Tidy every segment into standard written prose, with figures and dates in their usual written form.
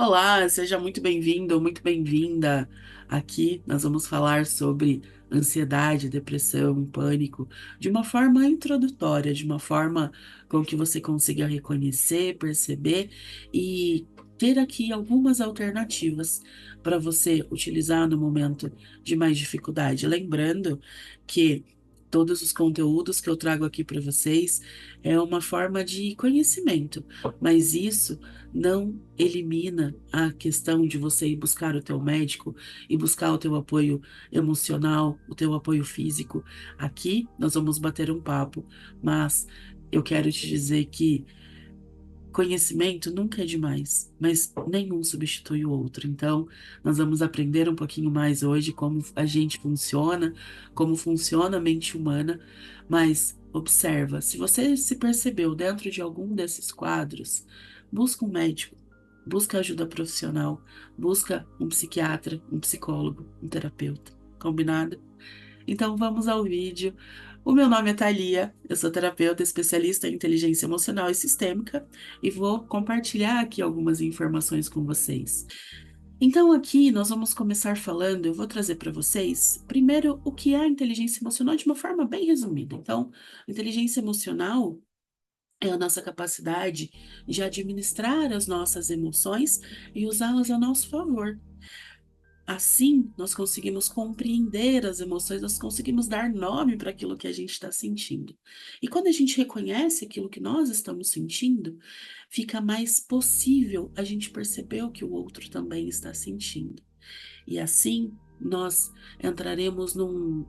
Olá, seja muito bem-vindo ou muito bem-vinda. Aqui nós vamos falar sobre ansiedade, depressão, pânico, de uma forma introdutória, de uma forma com que você consiga reconhecer, perceber e ter aqui algumas alternativas para você utilizar no momento de mais dificuldade. Lembrando que todos os conteúdos que eu trago aqui para vocês é uma forma de conhecimento, mas isso não elimina a questão de você ir buscar o teu médico e buscar o teu apoio emocional, o teu apoio físico. Aqui nós vamos bater um papo, mas eu quero te dizer que conhecimento nunca é demais, mas nenhum substitui o outro. Então, nós vamos aprender um pouquinho mais hoje como a gente funciona, como funciona a mente humana, mas observa, se você se percebeu dentro de algum desses quadros, busca um médico, busca ajuda profissional, busca um psiquiatra, um psicólogo, um terapeuta. Combinado? Então vamos ao vídeo. O meu nome é Thalia, eu sou terapeuta especialista em inteligência emocional e sistêmica e vou compartilhar aqui algumas informações com vocês. Então aqui nós vamos começar falando, eu vou trazer para vocês, primeiro, o que é a inteligência emocional de uma forma bem resumida. Então, inteligência emocional é a nossa capacidade de administrar as nossas emoções e usá-las a nosso favor. Assim, nós conseguimos compreender as emoções, nós conseguimos dar nome para aquilo que a gente está sentindo. E quando a gente reconhece aquilo que nós estamos sentindo, fica mais possível a gente perceber o que o outro também está sentindo. E assim, nós entraremos num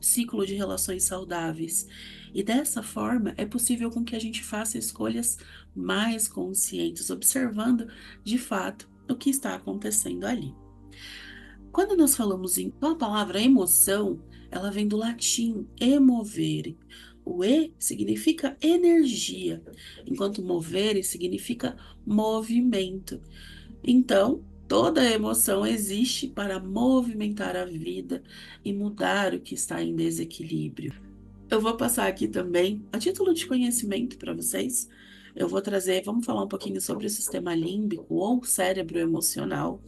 ciclo de relações saudáveis. E dessa forma, é possível com que a gente faça escolhas mais conscientes, observando de fato o que está acontecendo ali. Quando nós falamos então a palavra emoção, ela vem do latim emovere. O e significa energia, enquanto movere significa movimento. Então, toda emoção existe para movimentar a vida e mudar o que está em desequilíbrio. Eu vou passar aqui também, a título de conhecimento para vocês, eu vou trazer, vamos falar um pouquinho sobre o sistema límbico ou cérebro emocional.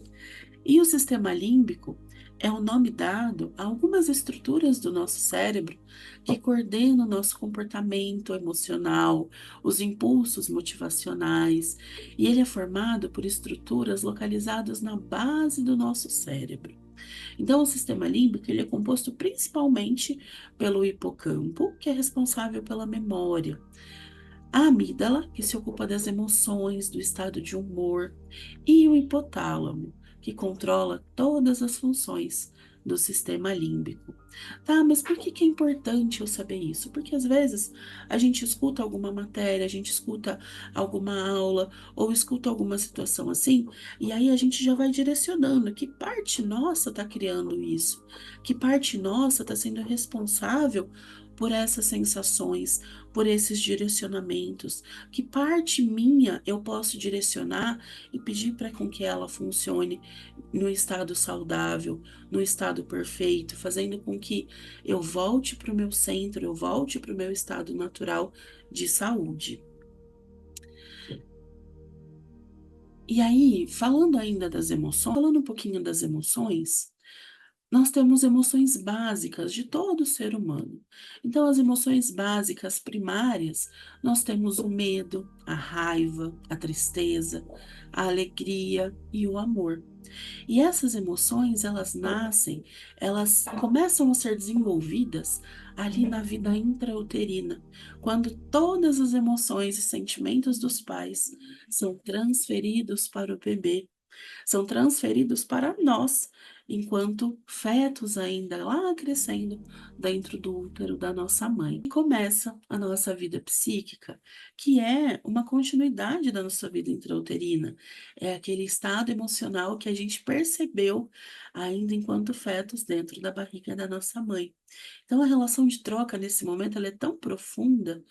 E o sistema límbico é o nome dado a algumas estruturas do nosso cérebro que coordenam o nosso comportamento emocional, os impulsos motivacionais, e ele é formado por estruturas localizadas na base do nosso cérebro. Então, o sistema límbico ele é composto principalmente pelo hipocampo, que é responsável pela memória, a amígdala, que se ocupa das emoções, do estado de humor, e o hipotálamo, que controla todas as funções do sistema límbico. Tá, mas por que que é importante eu saber isso? Porque às vezes a gente escuta alguma matéria, a gente escuta alguma aula ou escuta alguma situação assim, e aí a gente já vai direcionando que parte nossa está criando isso, que parte nossa está sendo responsável por essas sensações, por esses direcionamentos, que parte minha eu posso direcionar e pedir para com que ela funcione no estado saudável, no estado perfeito, fazendo com que eu volte para o meu centro, eu volte para o meu estado natural de saúde. E aí, falando ainda das emoções, falando um pouquinho das emoções, nós temos emoções básicas de todo ser humano. Então, as emoções básicas primárias, nós temos o medo, a raiva, a tristeza, a alegria e o amor. E essas emoções, elas nascem, elas começam a ser desenvolvidas ali na vida intrauterina, quando todas as emoções e sentimentos dos pais são transferidos para o bebê, são transferidos para nós, enquanto fetos ainda lá crescendo dentro do útero da nossa mãe. E começa a nossa vida psíquica, que é uma continuidade da nossa vida intrauterina. É aquele estado emocional que a gente percebeu ainda enquanto fetos dentro da barriga da nossa mãe. Então, a relação de troca nesse momento ela é tão profunda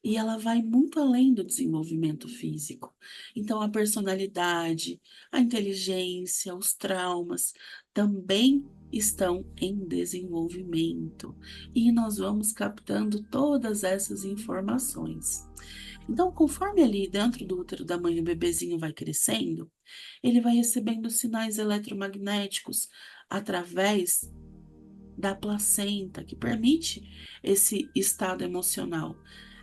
e ela vai muito além do desenvolvimento físico. Então, a personalidade, a inteligência, os traumas também estão em desenvolvimento. E nós vamos captando todas essas informações. Então, conforme ali dentro do útero da mãe o bebezinho vai crescendo, ele vai recebendo sinais eletromagnéticos através da placenta, que permite esse estado emocional,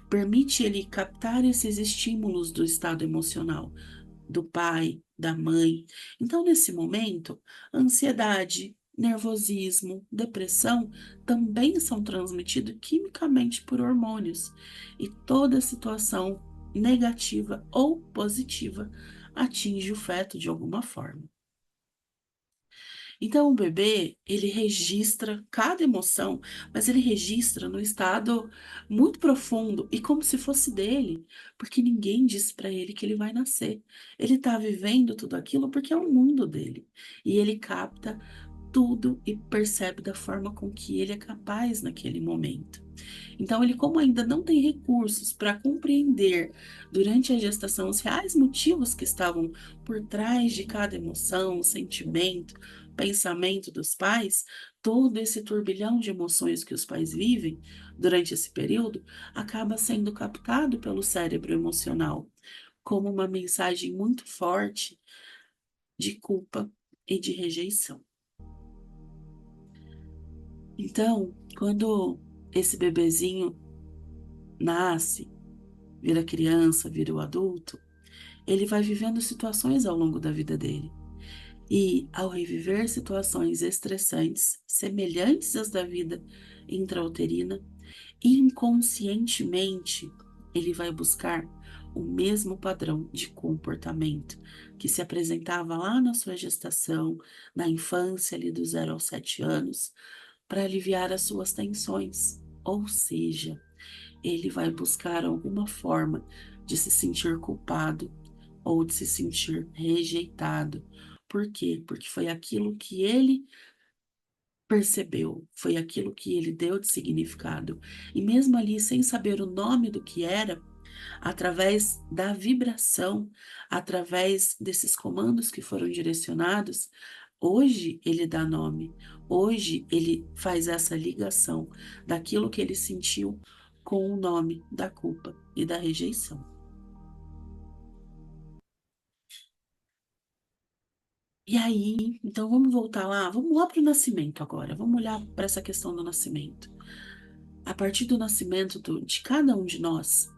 permite ele captar esses estímulos do estado emocional do pai, da mãe. Então, nesse momento, ansiedade, nervosismo, depressão também são transmitidos quimicamente por hormônios, e toda situação negativa ou positiva atinge o feto de alguma forma. Então, o bebê, ele registra cada emoção, mas ele registra no estado muito profundo e como se fosse dele, porque ninguém disse para ele que ele vai nascer. Ele está vivendo tudo aquilo porque é o mundo dele. E ele capta tudo e percebe da forma com que ele é capaz naquele momento. Então, ele, como ainda não tem recursos para compreender durante a gestação os reais motivos que estavam por trás de cada emoção, sentimento, pensamento dos pais, todo esse turbilhão de emoções que os pais vivem durante esse período acaba sendo captado pelo cérebro emocional como uma mensagem muito forte de culpa e de rejeição. Então, quando esse bebezinho nasce, vira criança, vira o adulto, ele vai vivendo situações ao longo da vida dele. E ao reviver situações estressantes, semelhantes às da vida intrauterina, inconscientemente ele vai buscar o mesmo padrão de comportamento que se apresentava lá na sua gestação, na infância, ali do 0 aos 7 anos, para aliviar as suas tensões. Ou seja, ele vai buscar alguma forma de se sentir culpado ou de se sentir rejeitado. Por quê? Porque foi aquilo que ele percebeu, foi aquilo que ele deu de significado. E mesmo ali, sem saber o nome do que era, através da vibração, através desses comandos que foram direcionados, hoje ele dá nome, hoje ele faz essa ligação daquilo que ele sentiu com o nome da culpa e da rejeição. E aí, então vamos voltar lá, vamos lá para o nascimento agora, vamos olhar para essa questão do nascimento. A partir do nascimento de cada um de nós,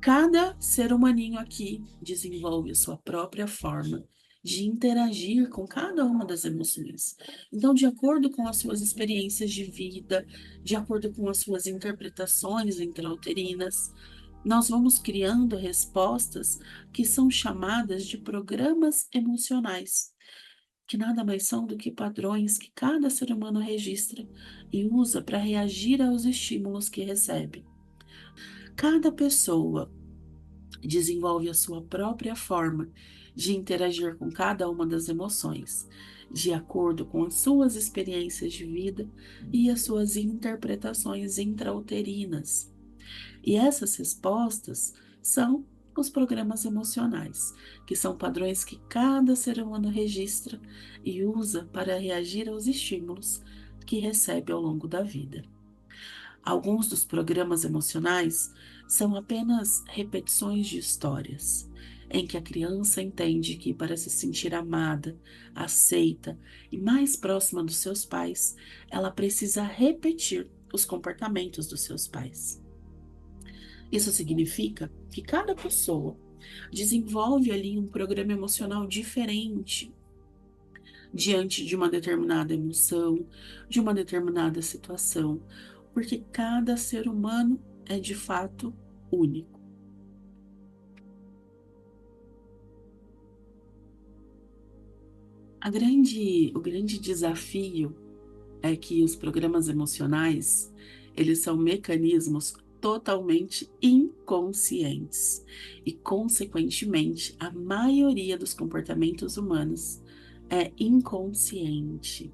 cada ser humaninho aqui desenvolve a sua própria forma de interagir com cada uma das emoções. Então, de acordo com as suas experiências de vida, de acordo com as suas interpretações intrauterinas, nós vamos criando respostas que são chamadas de programas emocionais, que nada mais são do que padrões que cada ser humano registra e usa para reagir aos estímulos que recebe. Cada pessoa desenvolve a sua própria forma de interagir com cada uma das emoções, de acordo com as suas experiências de vida e as suas interpretações intrauterinas. E essas respostas são os programas emocionais, que são padrões que cada ser humano registra e usa para reagir aos estímulos que recebe ao longo da vida. Alguns dos programas emocionais são apenas repetições de histórias, em que a criança entende que para se sentir amada, aceita e mais próxima dos seus pais, ela precisa repetir os comportamentos dos seus pais. Isso significa que cada pessoa desenvolve ali um programa emocional diferente diante de uma determinada emoção, de uma determinada situação, porque cada ser humano é de fato único. O grande desafio é que os programas emocionais, eles são mecanismos totalmente inconscientes e, consequentemente, a maioria dos comportamentos humanos é inconsciente.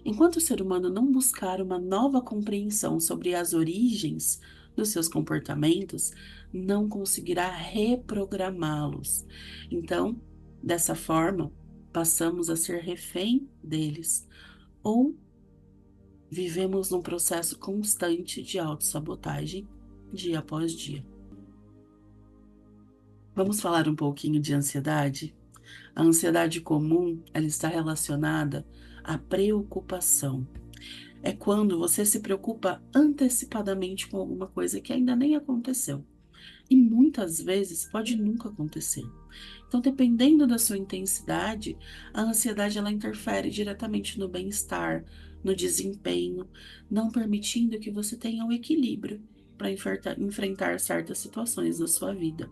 Enquanto o ser humano não buscar uma nova compreensão sobre as origens dos seus comportamentos, não conseguirá reprogramá-los. Então, dessa forma, passamos a ser refém deles ou vivemos num processo constante de autossabotagem dia após dia. Vamos falar um pouquinho de ansiedade? A ansiedade comum, ela está relacionada à preocupação. É quando você se preocupa antecipadamente com alguma coisa que ainda nem aconteceu. E muitas vezes pode nunca acontecer. Então, dependendo da sua intensidade, a ansiedade ela interfere diretamente no bem-estar, no desempenho, não permitindo que você tenha o equilíbrio para enfrentar certas situações da sua vida.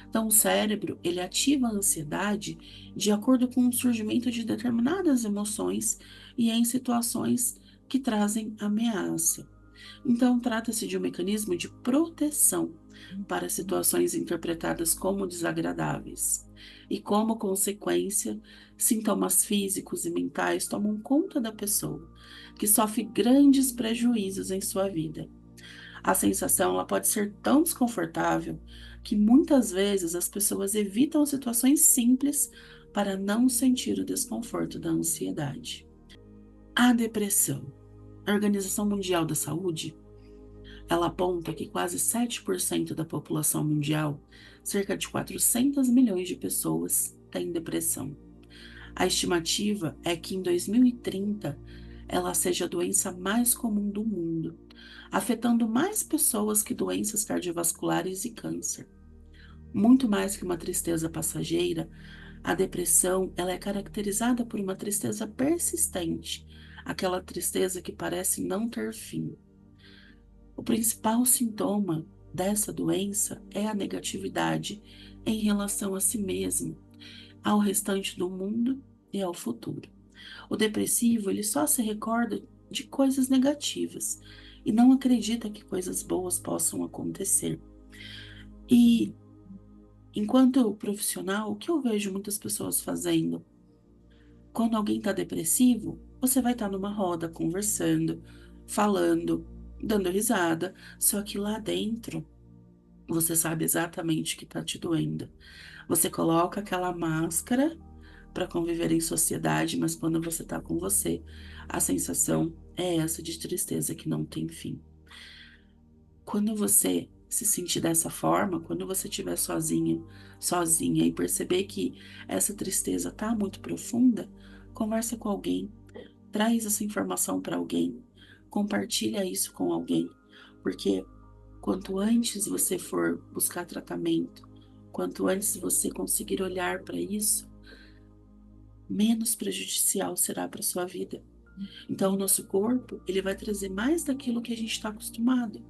Então, o cérebro, ele ativa a ansiedade de acordo com o surgimento de determinadas emoções e em situações que trazem ameaça. Então, trata-se de um mecanismo de proteção para situações interpretadas como desagradáveis. E, como consequência, sintomas físicos e mentais tomam conta da pessoa, que sofre grandes prejuízos em sua vida. A sensação ela pode ser tão desconfortável que muitas vezes as pessoas evitam situações simples para não sentir o desconforto da ansiedade. A depressão. A Organização Mundial da Saúde, ela aponta que quase 7% da população mundial, cerca de 400 milhões de pessoas, têm depressão. A estimativa é que em 2030 ela seja a doença mais comum do mundo, afetando mais pessoas que doenças cardiovasculares e câncer. Muito mais que uma tristeza passageira, a depressão ela é caracterizada por uma tristeza persistente, aquela tristeza que parece não ter fim. O principal sintoma dessa doença é a negatividade em relação a si mesmo, ao restante do mundo e ao futuro. O depressivo, ele só se recorda de coisas negativas e não acredita que coisas boas possam acontecer. E enquanto profissional, o que eu vejo muitas pessoas fazendo? Quando alguém está depressivo, você vai estar numa roda conversando, falando, dando risada, só que lá dentro você sabe exatamente o que está te doendo. Você coloca aquela máscara para conviver em sociedade, mas quando você está com você, a sensação é essa de tristeza que não tem fim. Quando você se sentir dessa forma, quando você estiver sozinha e perceber que essa tristeza está muito profunda, conversa com alguém, traz essa informação para alguém, compartilha isso com alguém, porque quanto antes você for buscar tratamento, quanto antes você conseguir olhar para isso, menos prejudicial será para sua vida. Então, o nosso corpo, ele vai trazer mais daquilo que a gente está acostumado.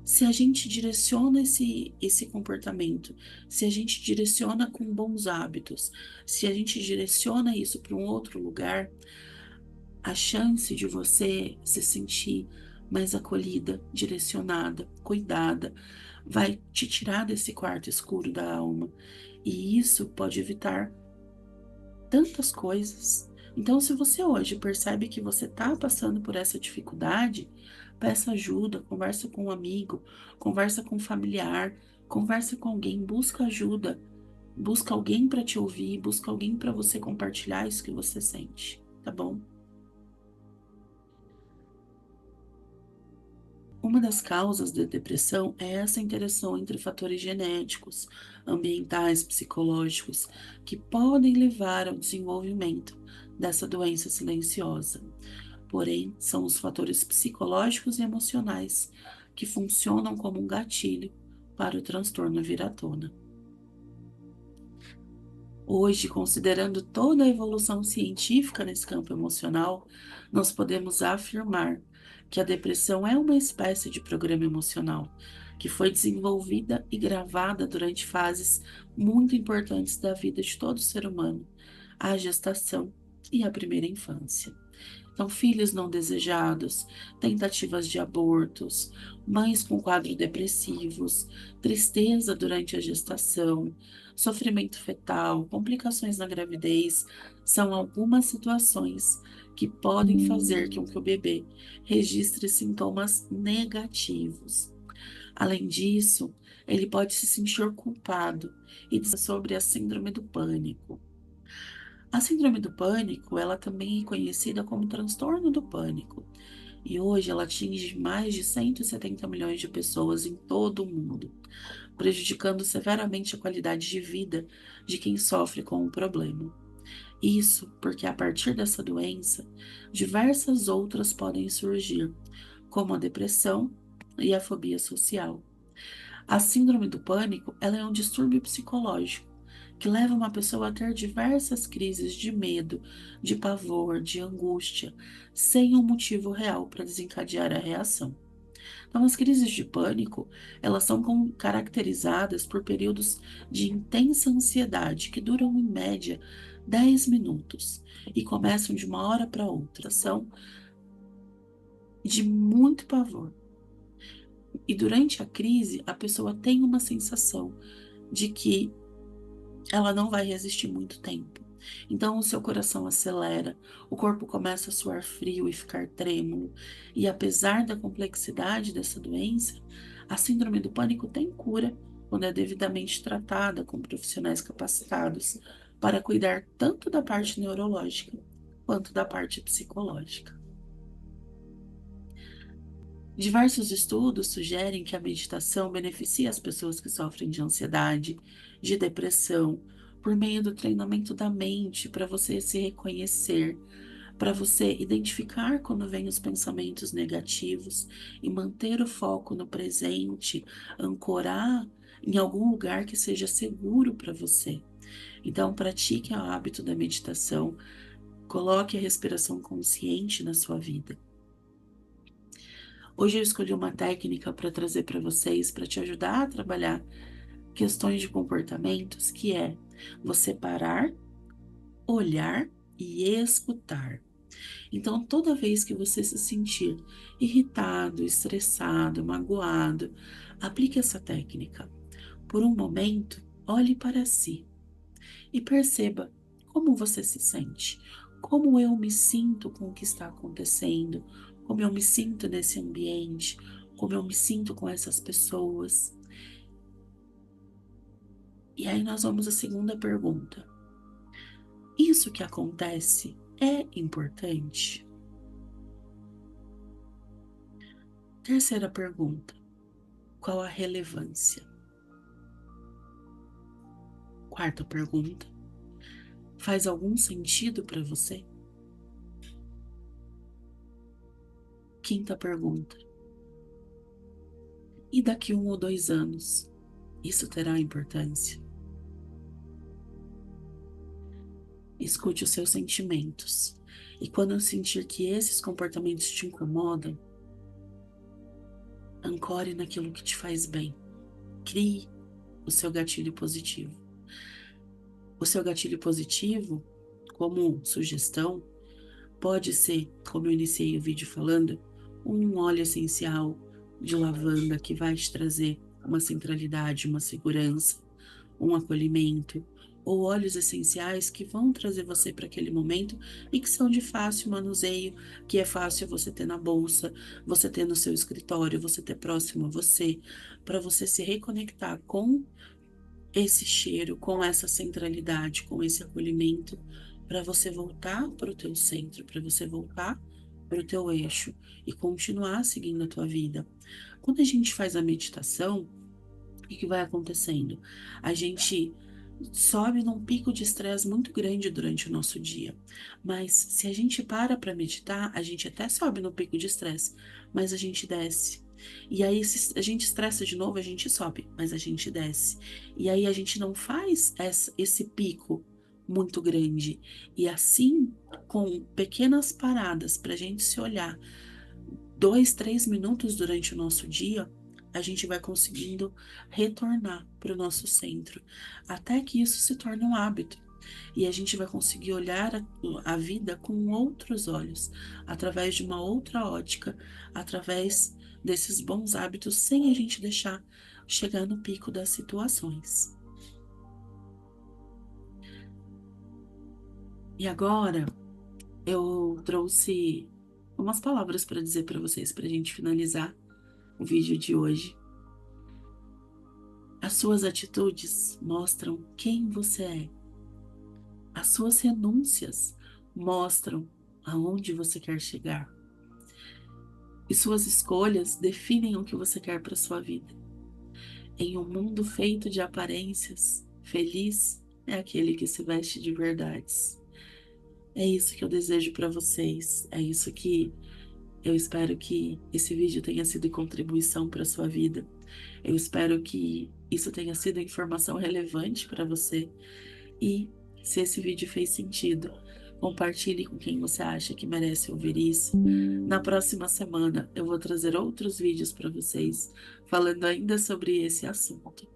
Se a gente direciona esse comportamento, se a gente direciona com bons hábitos, se a gente direciona isso para um outro lugar, a chance de você se sentir mais acolhida, direcionada, cuidada, vai te tirar desse quarto escuro da alma. E isso pode evitar tantas coisas. Então, se você hoje percebe que você está passando por essa dificuldade, peça ajuda, conversa com um amigo, conversa com um familiar, conversa com alguém, busca ajuda, busca alguém para te ouvir, busca alguém para você compartilhar isso que você sente, tá bom? Uma das causas da depressão é essa interação entre fatores genéticos, ambientais, psicológicos, que podem levar ao desenvolvimento dessa doença silenciosa. Porém, são os fatores psicológicos e emocionais que funcionam como um gatilho para o transtorno vir à tona. Hoje, considerando toda a evolução científica nesse campo emocional, nós podemos afirmar que a depressão é uma espécie de programa emocional que foi desenvolvida e gravada durante fases muito importantes da vida de todo ser humano, a gestação e a primeira infância. Então, filhos não desejados, tentativas de abortos, mães com quadros depressivos, tristeza durante a gestação, sofrimento fetal, complicações na gravidez, são algumas situações que podem fazer com que o bebê registre sintomas negativos. Além disso, ele pode se sentir culpado e dizer sobre a síndrome do pânico. A síndrome do pânico, ela também é conhecida como transtorno do pânico, e hoje ela atinge mais de 170 milhões de pessoas em todo o mundo. prejudicando severamente a qualidade de vida de quem sofre com o problema. Isso porque a partir dessa doença, diversas outras podem surgir, como a depressão e a fobia social. A síndrome do pânico, ela é um distúrbio psicológico que leva uma pessoa a ter diversas crises de medo, de pavor, de angústia, sem um motivo real para desencadear a reação. Então, as crises de pânico, elas são caracterizadas por períodos de intensa ansiedade que duram em média 10 minutos e começam de uma hora para outra. São de muito pavor. E durante a crise, a pessoa tem uma sensação de que ela não vai resistir muito tempo. Então, o seu coração acelera, o corpo começa a suar frio e ficar trêmulo. E apesar da complexidade dessa doença, a síndrome do pânico tem cura quando é devidamente tratada com profissionais capacitados para cuidar tanto da parte neurológica quanto da parte psicológica. Diversos estudos sugerem que a meditação beneficia as pessoas que sofrem de ansiedade, de depressão, por meio do treinamento da mente, para você se reconhecer, para você identificar quando vêm os pensamentos negativos e manter o foco no presente, ancorar em algum lugar que seja seguro para você. Então, pratique o hábito da meditação, coloque a respiração consciente na sua vida. Hoje eu escolhi uma técnica para trazer para vocês, para te ajudar a trabalhar questões de comportamentos, que é você parar, olhar e escutar. Então, toda vez que você se sentir irritado, estressado, magoado, aplique essa técnica. Por um momento, olhe para si e perceba como você se sente, como eu me sinto com o que está acontecendo, como eu me sinto nesse ambiente, como eu me sinto com essas pessoas. E aí nós vamos à segunda pergunta. Isso que acontece é importante? Terceira pergunta. Qual a relevância? Quarta pergunta. Faz algum sentido para você? Quinta pergunta. E daqui 1 ou 2 anos, isso terá importância? Escute os seus sentimentos. E quando sentir que esses comportamentos te incomodam, ancore naquilo que te faz bem. Crie o seu gatilho positivo. O seu gatilho positivo, como sugestão, pode ser, como eu iniciei o vídeo falando, um óleo essencial de lavanda que vai te trazer uma centralidade, uma segurança, um acolhimento, ou óleos essenciais que vão trazer você para aquele momento e que são de fácil manuseio, que é fácil você ter na bolsa, você ter no seu escritório, você ter próximo a você, para você se reconectar com esse cheiro, com essa centralidade, com esse acolhimento, para você voltar para o teu centro, para você voltar para o teu eixo e continuar seguindo a tua vida. Quando a gente faz a meditação, o que vai acontecendo? A gente sobe num pico de estresse muito grande durante o nosso dia. Mas se a gente para meditar, a gente até sobe no pico de estresse, mas a gente desce. E aí, se a gente estressa de novo, a gente sobe, mas a gente desce. E aí a gente não faz esse pico muito grande. E assim, com pequenas paradas para a gente se olhar 2, 3 minutos durante o nosso dia, a gente vai conseguindo retornar para o nosso centro, até que isso se torne um hábito. E a gente vai conseguir olhar a vida com outros olhos, através de uma outra ótica, através desses bons hábitos, sem a gente deixar chegar no pico das situações. E agora eu trouxe umas palavras para dizer para vocês, para a gente finalizar o vídeo de hoje. As suas atitudes mostram quem você é. As suas renúncias mostram aonde você quer chegar. E suas escolhas definem o que você quer para sua vida. Em um mundo feito de aparências, feliz é aquele que se veste de verdades. É isso que eu desejo para vocês. É isso que eu espero que esse vídeo tenha sido contribuição para sua vida. Eu espero que isso tenha sido informação relevante para você. E se esse vídeo fez sentido, compartilhe com quem você acha que merece ouvir isso. Na próxima semana eu vou trazer outros vídeos para vocês, falando ainda sobre esse assunto.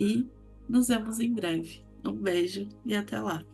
E nos vemos em breve. Um beijo e até lá.